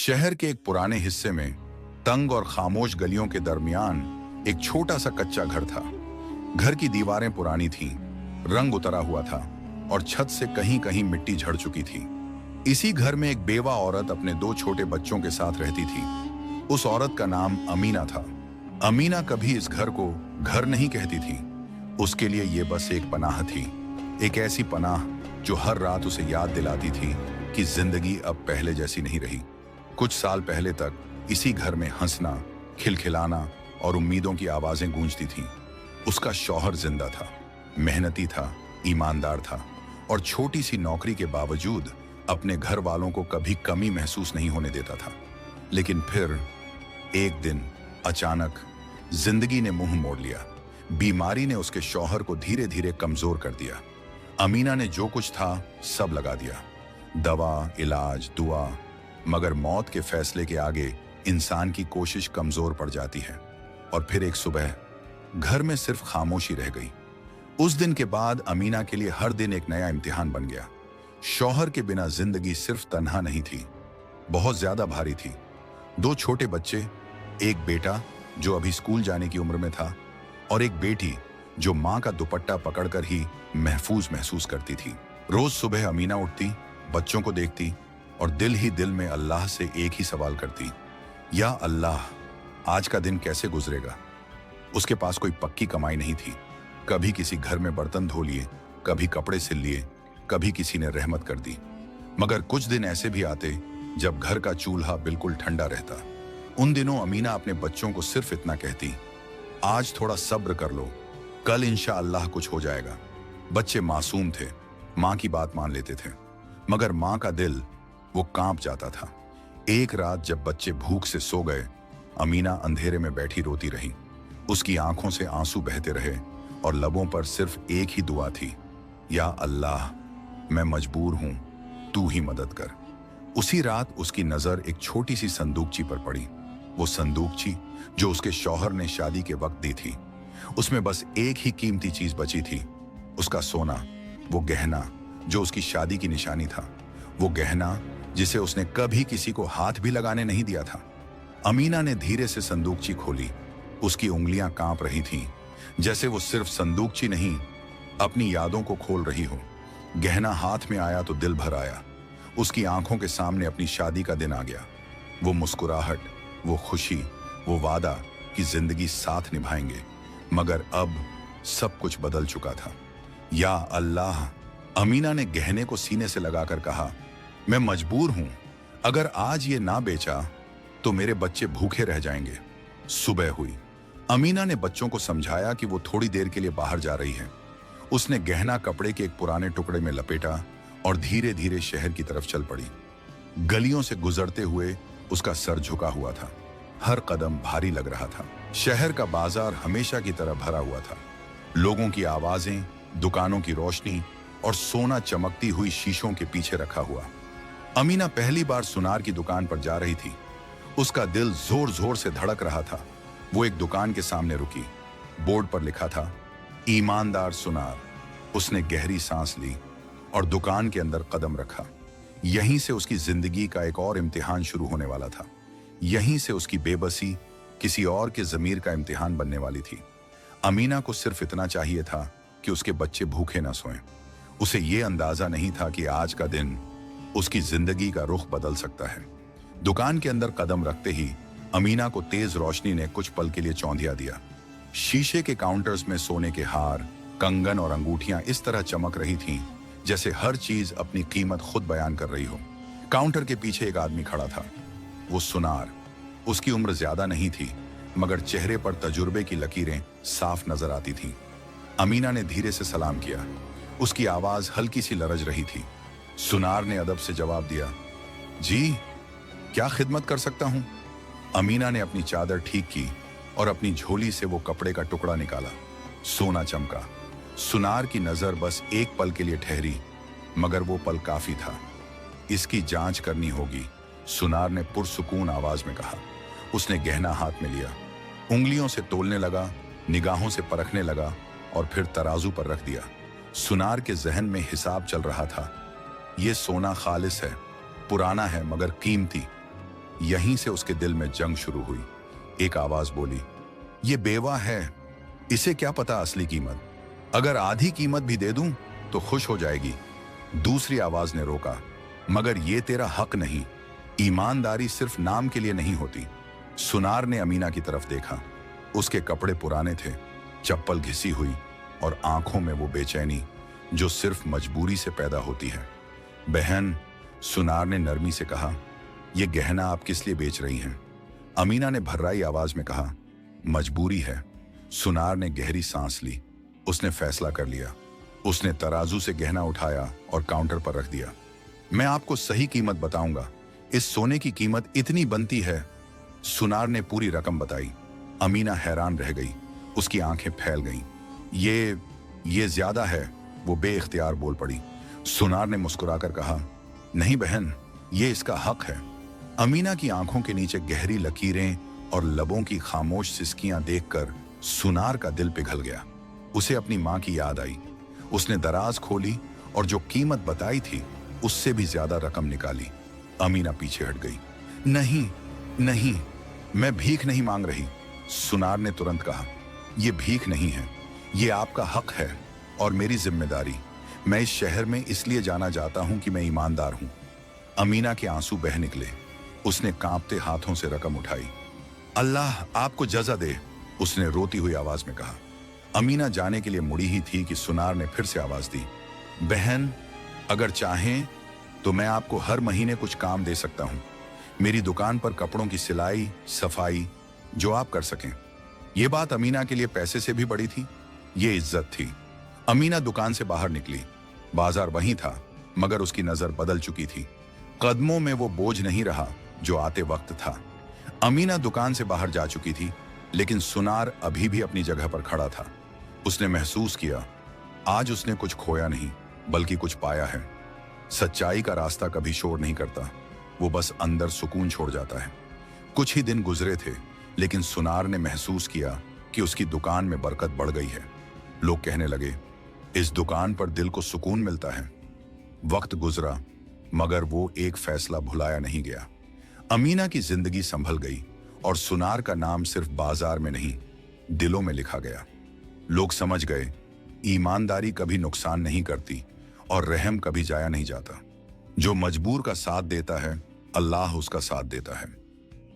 शहर के एक पुराने हिस्से में तंग और खामोश गलियों के दरमियान एक छोटा सा कच्चा घर था। घर की दीवारें पुरानी थीं, रंग उतरा हुआ था और छत से कहीं कहीं मिट्टी झड़ चुकी थी। इसी घर में एक बेवा औरत अपने दो छोटे बच्चों के साथ रहती थी। उस औरत का नाम अमीना था। अमीना कभी इस घर को घर नहीं कहती थी। उसके लिए ये बस एक पनाह थी, एक ऐसी पनाह जो हर रात उसे याद दिलाती थी कि जिंदगी अब पहले जैसी नहीं रही। कुछ साल पहले तक इसी घर में हंसना, खिलखिलाना और उम्मीदों की आवाजें गूंजती थीं। उसका शौहर जिंदा था, मेहनती था, ईमानदार था और छोटी सी नौकरी के बावजूद अपने घर वालों को कभी कमी महसूस नहीं होने देता था। लेकिन फिर एक दिन अचानक जिंदगी ने मुंह मोड़ लिया। बीमारी ने उसके शौहर को धीरे धीरे कमजोर कर दिया। अमीना ने जो कुछ था सब लगा दिया, दवा, इलाज, दुआ, मगर मौत के फैसले के आगे इंसान की कोशिश कमजोर पड़ जाती है। और फिर एक सुबह घर में सिर्फ खामोशी रह गई। उस दिन के बाद अमीना के लिए हर दिन एक नया इम्तिहान बन गया। शौहर के बिना जिंदगी सिर्फ तन्हा नहीं थी, बहुत ज्यादा भारी थी। दो छोटे बच्चे, एक बेटा जो अभी स्कूल जाने की उम्र में था और एक बेटी जो मां का दुपट्टा पकड़कर ही महफूज महसूस करती थी। रोज सुबह अमीना उठती, बच्चों को देखती और दिल ही दिल में अल्लाह से एक ही सवाल करती, या अल्लाह, आज का दिन कैसे गुजरेगा। उसके पास कोई पक्की कमाई नहीं थी। कभी किसी घर में बर्तन धो लिए, कभी कपड़े सिल लिए, कभी किसी ने रहमत कर दी। मगर कुछ दिन ऐसे भी आते जब घर का चूल्हा बिल्कुल ठंडा रहता। उन दिनों अमीना अपने बच्चों को सिर्फ इतना कहती, आज थोड़ा सब्र कर लो, कल इंशाअल्लाह कुछ हो जाएगा। बच्चे मासूम थे, मां की बात मान लेते थे, मगर मां का दिल वो कांप जाता था। एक रात जब बच्चे भूख से सो गए, अमीना अंधेरे में बैठी रोती रही। उसकी आंखों से आंसू बहते रहे और लबों पर सिर्फ एक ही दुआ थी, या अल्लाह, मैं मजबूर हूं, तू ही मदद कर। उसी रात उसकी नजर एक छोटी सी संदूकची पर पड़ी। वो संदूकची जो उसके शौहर ने शादी के वक्त दी थी। उसमें बस एक ही कीमती चीज बची थी, उसका सोना। वो गहना जो उसकी शादी की निशानी था, वो गहना जिसे उसने कभी किसी को हाथ भी लगाने नहीं दिया था। अमीना ने धीरे से संदूकची खोली। उसकी उंगलियां कांप रही थीं, जैसे वो सिर्फ संदूकची नहीं, अपनी यादों को खोल रही हो। गहना हाथ में आया तो दिल भर आया। उसकी आंखों के सामने अपनी शादी का दिन आ गया। वो मुस्कुराहट, वो खुशी, वो वादा कि जिंदगी साथ निभाएंगे। मगर अब सब कुछ बदल चुका था। या अल्लाह, अमीना ने गहने को सीने से लगाकर कहा, मैं मजबूर हूं, अगर आज ये ना बेचा तो मेरे बच्चे भूखे रह जाएंगे। सुबह हुई। अमीना ने बच्चों को समझाया कि वो थोड़ी देर के लिए बाहर जा रही है। उसने गहना कपड़े के एक पुराने टुकड़े में लपेटा और धीरे धीरे शहर की तरफ चल पड़ी। गलियों से गुजरते हुए उसका सर झुका हुआ था, हर कदम भारी लग रहा था। शहर का बाजार हमेशा की तरह भरा हुआ था, लोगों की आवाजें, दुकानों की रोशनी और सोना चमकती हुई शीशों के पीछे रखा हुआ। अमीना पहली बार सुनार की दुकान पर जा रही थी। उसका दिल जोर जोर से धड़क रहा था। वो एक दुकान के सामने रुकी। बोर्ड पर लिखा था, ईमानदार सुनार। उसने गहरी सांस ली और दुकान के अंदर कदम रखा। यहीं से उसकी जिंदगी का एक और इम्तिहान शुरू होने वाला था। यहीं से उसकी बेबसी किसी और के ज़मीर का इम्तिहान बनने वाली थी। अमीना को सिर्फ इतना चाहिए था कि उसके बच्चे भूखे ना सोएं। उसे ये अंदाजा नहीं था कि आज का दिन उसकी जिंदगी का रुख बदल सकता है। दुकान के अंदर कदम रखते ही अमीना को तेज रोशनी ने कुछ पल के लिए चौंधिया दिया। शीशे के काउंटर्स में सोने के हार, कंगन और अंगूठियां इस तरह चमक रही थीं जैसे हर चीज अपनी कीमत खुद बयान कर रही हो। काउंटर के पीछे एक आदमी खड़ा था, वो सुनार। उसकी उम्र ज्यादा नहीं थी, मगर चेहरे पर तजुर्बे की लकीरें साफ नजर आती थीं। अमीना ने धीरे से सलाम किया। उसकी आवाज हल्की सी लरज रही थी। सुनार ने अदब से जवाब दिया, जी, क्या खिदमत कर सकता हूं? अमीना ने अपनी चादर ठीक की और अपनी झोली से वो कपड़े का टुकड़ा निकाला। सोना चमका। सुनार की नजर बस एक पल के लिए ठहरी, मगर वो पल काफी था। इसकी जांच करनी होगी, सुनार ने पुरसुकून आवाज में कहा। उसने गहना हाथ में लिया, उंगलियों से तोलने लगा, निगाहों से परखने लगा और फिर तराजू पर रख दिया। सुनार के जहन में हिसाब चल रहा था। ये सोना खालिस है, पुराना है मगर कीमती। यहीं से उसके दिल में जंग शुरू हुई। एक आवाज बोली, ये बेवा है, इसे क्या पता असली कीमत, अगर आधी कीमत भी दे दूं तो खुश हो जाएगी। दूसरी आवाज ने रोका, मगर ये तेरा हक नहीं, ईमानदारी सिर्फ नाम के लिए नहीं होती। सुनार ने अमीना की तरफ देखा। उसके कपड़े पुराने थे, चप्पल घिसी हुई और आंखों में वो बेचैनी जो सिर्फ मजबूरी से पैदा होती है। बहन, सुनार ने नरमी से कहा, यह गहना आप किस लिए बेच रही हैं? अमीना ने भर्राई आवाज में कहा, मजबूरी है। सुनार ने गहरी सांस ली। उसने फैसला कर लिया। उसने तराजू से गहना उठाया और काउंटर पर रख दिया। मैं आपको सही कीमत बताऊंगा, इस सोने की कीमत इतनी बनती है। सुनार ने पूरी रकम बताई। अमीना हैरान रह गई, उसकी आंखें फैल गईं। ये ज्यादा है, वो बेइख्तियार बोल पड़ी। सुनार ने मुस्कुराकर कहा, नहीं बहन, ये इसका हक है। अमीना की आंखों के नीचे गहरी लकीरें और लबों की खामोश सिसकियां देखकर सुनार का दिल पिघल गया। उसे अपनी मां की याद आई। उसने दराज खोली और जो कीमत बताई थी उससे भी ज्यादा रकम निकाली। अमीना पीछे हट गई। नहीं नहीं, मैं भीख नहीं मांग रही। सुनार ने तुरंत कहा, यह भीख नहीं है, ये आपका हक है और मेरी जिम्मेदारी। मैं इस शहर में इसलिए जाना चाहता हूं कि मैं ईमानदार हूं। अमीना के आंसू बह निकले। उसने कांपते हाथों से रकम उठाई। अल्लाह आपको जज़ा दे, उसने रोती हुई आवाज में कहा। अमीना जाने के लिए मुड़ी ही थी कि सुनार ने फिर से आवाज दी, बहन, अगर चाहें तो मैं आपको हर महीने कुछ काम दे सकता हूं। मेरी दुकान पर कपड़ों की सिलाई, सफाई, जो आप कर सकें। यह बात अमीना के लिए पैसे से भी बड़ी थी, ये इज्जत थी। अमीना दुकान से बाहर निकली। बाजार वहीं था, मगर उसकी नजर बदल चुकी थी। कदमों में वो बोझ नहीं रहा जो आते वक्त था। अमीना दुकान से बाहर जा चुकी थी, लेकिन सुनार अभी भी अपनी जगह पर खड़ा था। उसने महसूस किया, आज उसने कुछ खोया नहीं, बल्कि कुछ पाया है। सच्चाई का रास्ता कभी शोर नहीं करता, वो बस अंदर सुकून छोड़ जाता है। कुछ ही दिन गुजरे थे, लेकिन सुनार ने महसूस किया कि उसकी दुकान में बरकत बढ़ गई है। लोग कहने लगे, इस दुकान पर दिल को सुकून मिलता है। वक्त गुजरा, मगर वो एक फैसला भुलाया नहीं गया। अमीना की जिंदगी संभल गई और सुनार का नाम सिर्फ बाजार में नहीं, दिलों में लिखा गया। लोग समझ गए, ईमानदारी कभी नुकसान नहीं करती और रहम कभी जाया नहीं जाता। जो मजबूर का साथ देता है, अल्लाह उसका साथ देता है।